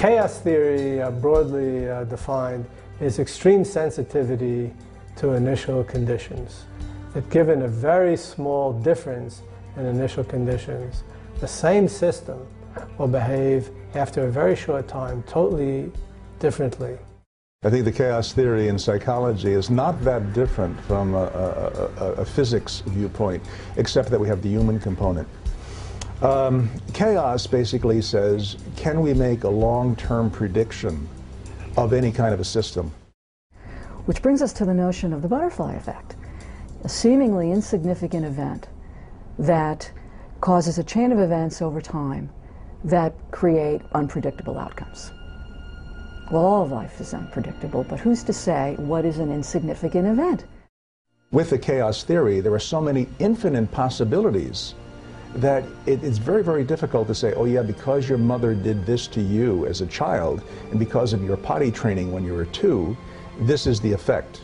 Chaos theory, broadly defined, is extreme sensitivity to initial conditions. That given a very small difference in initial conditions, the same system will behave after a very short time totally differently. I think the chaos theory in psychology is not that different from a physics viewpoint, except that we have the human component. Chaos basically says, can we make a long-term prediction of any kind of a system? Which brings us to the notion of the butterfly effect, a seemingly insignificant event that causes a chain of events over time that create unpredictable outcomes. Well, all of life is unpredictable, but who's to say what is an insignificant event? With the chaos theory, there are so many infinite possibilities that it's very, very difficult to say, oh yeah, because your mother did this to you as a child, and because of your potty training when you were 2, this is the effect.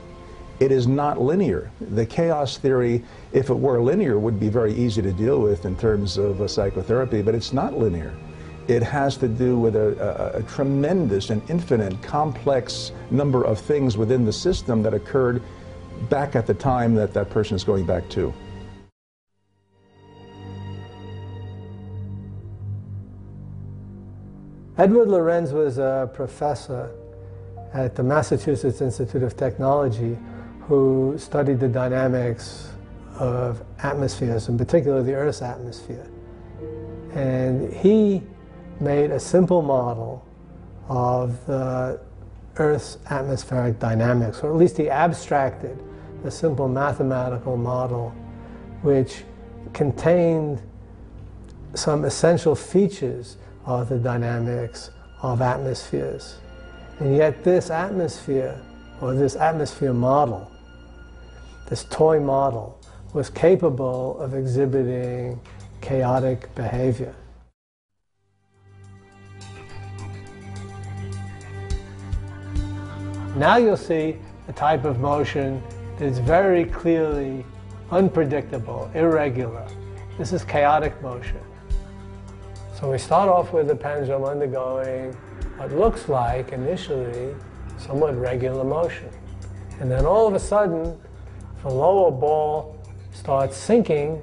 It is not linear. The chaos theory, if it were linear, would be very easy to deal with in terms of psychotherapy, but it's not linear. It has to do with a tremendous and infinite complex number of things within the system that occurred back at the time that that person is going back to. Edward Lorenz was a professor at the Massachusetts Institute of Technology who studied the dynamics of atmospheres, in particular the Earth's atmosphere. And he made a simple model of the Earth's atmospheric dynamics, or at least he abstracted a simple mathematical model which contained some essential features of the dynamics of atmospheres. And yet this atmosphere, or this atmosphere model, this toy model, was capable of exhibiting chaotic behavior. Now you'll see a type of motion that is very clearly unpredictable, irregular. This is chaotic motion. So we start off with the pendulum undergoing what looks like initially somewhat regular motion. And then all of a sudden, the lower ball starts sinking,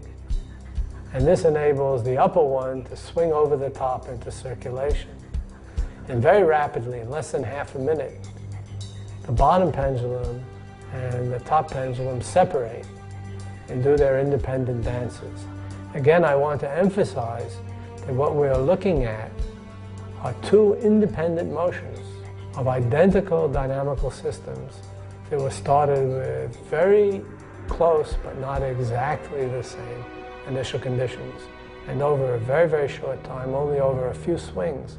and this enables the upper one to swing over the top into circulation. And very rapidly, in less than half a minute, the bottom pendulum and the top pendulum separate and do their independent dances. Again, I want to emphasize that what we are looking at are 2 independent motions of identical dynamical systems that were started with very close but not exactly the same initial conditions. And over a very, very short time, only over a few swings,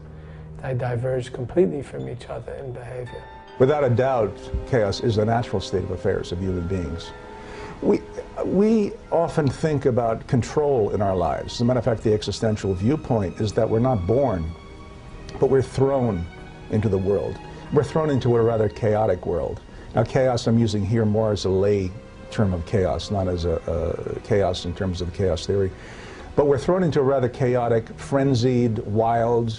they diverged completely from each other in behavior. Without a doubt, chaos is a natural state of affairs of human beings. We often think about control in our lives. As a matter of fact, the existential viewpoint is that we're not born, but we're thrown into the world. We're thrown into a rather chaotic world. Now, chaos I'm using here more as a lay term of chaos, not as a chaos in terms of chaos theory. But we're thrown into a rather chaotic, frenzied, wild,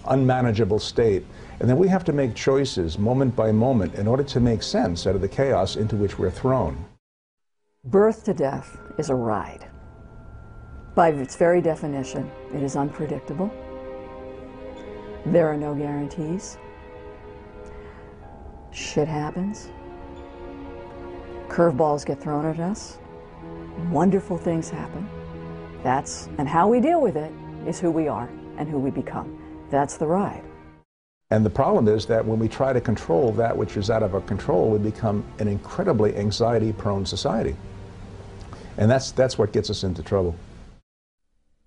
unmanageable state. And then we have to make choices moment by moment in order to make sense out of the chaos into which we're thrown. Birth to death is a ride. By its very definition, it is unpredictable. There are no guarantees. Shit happens. Curveballs get thrown at us. Wonderful things happen. And how we deal with it is who we are and who we become. That's the ride. And the problem is that when we try to control that which is out of our control, we become an incredibly anxiety-prone society. And that's what gets us into trouble.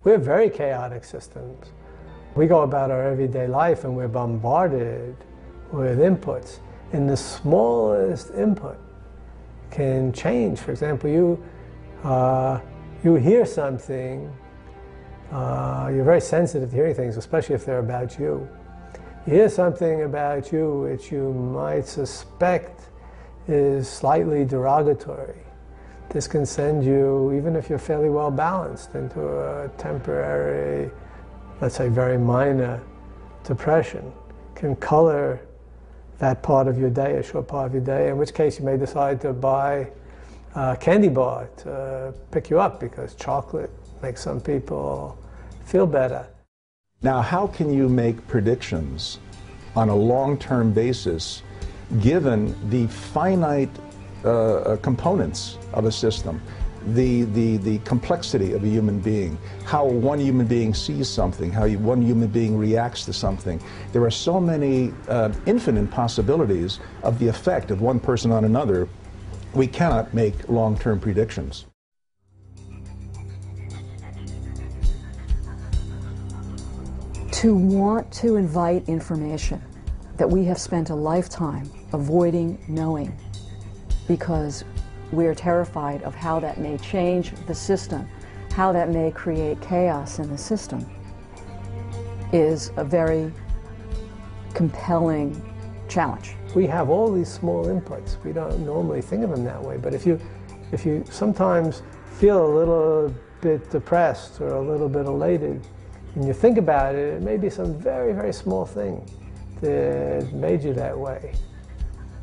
We're very chaotic systems. We go about our everyday life and we're bombarded with inputs. And the smallest input can change. For example, you hear something, you're very sensitive to hearing things, especially if they're about you. You hear something about you which you might suspect is slightly derogatory. This can send you, even if you're fairly well balanced, into a temporary, let's say very minor depression. can color that part of your day, a short part of your day, in which case you may decide to buy a candy bar to pick you up because chocolate makes some people feel better. Now, how can you make predictions on a long-term basis given the finite components of a system, the complexity of a human being, how one human being sees something, how one human being reacts to something? There are so many infinite possibilities of the effect of one person on another. We cannot make long-term predictions. To want to invite information that we have spent a lifetime avoiding knowing because we're terrified of how that may change the system, how that may create chaos in the system, is a very compelling challenge. We have all these small inputs. We don't normally think of them that way, but if you sometimes feel a little bit depressed or a little bit elated, and you think about it, it may be some very, very small thing that made you that way.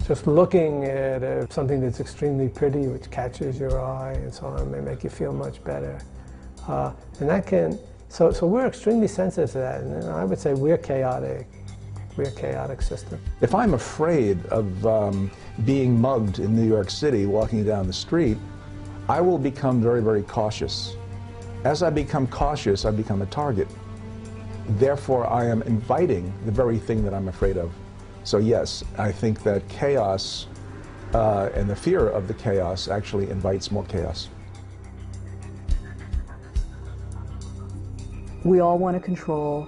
Just looking at something that's extremely pretty, which catches your eye and so on, may make you feel much better. And that can, so we're extremely sensitive to that, and I would say we're chaotic. We're a chaotic system. If I'm afraid of being mugged in New York City walking down the street, I will become very, very cautious. As I become cautious, I become a target. Therefore, I am inviting the very thing that I'm afraid of. So yes, I think that chaos and the fear of the chaos actually invites more chaos. We all want to control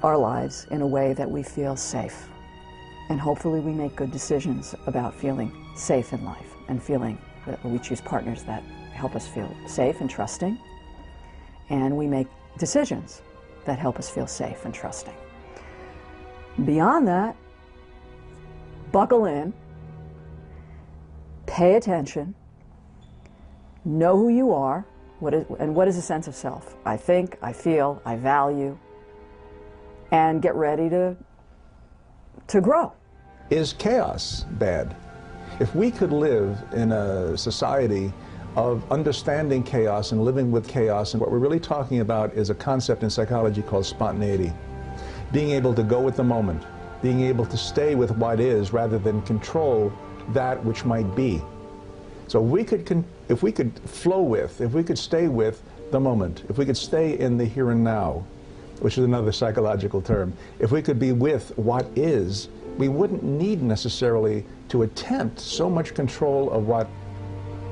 our lives in a way that we feel safe. And hopefully we make good decisions about feeling safe in life and feeling that we choose partners that help us feel safe and trusting. And we make decisions that help us feel safe and trusting. Beyond that, buckle in, pay attention, know who you are, what is a sense of self? I think, I feel, I value, and get ready to grow. Is chaos bad? If we could live in a society of understanding chaos and living with chaos, and what we're really talking about is a concept in psychology called spontaneity. Being able to go with the moment, being able to stay with what is rather than control that which might be. So if we could flow with, if we could stay with the moment, if we could stay in the here and now, which is another psychological term, if we could be with what is, we wouldn't need necessarily to attempt so much control of what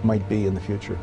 might be in the future.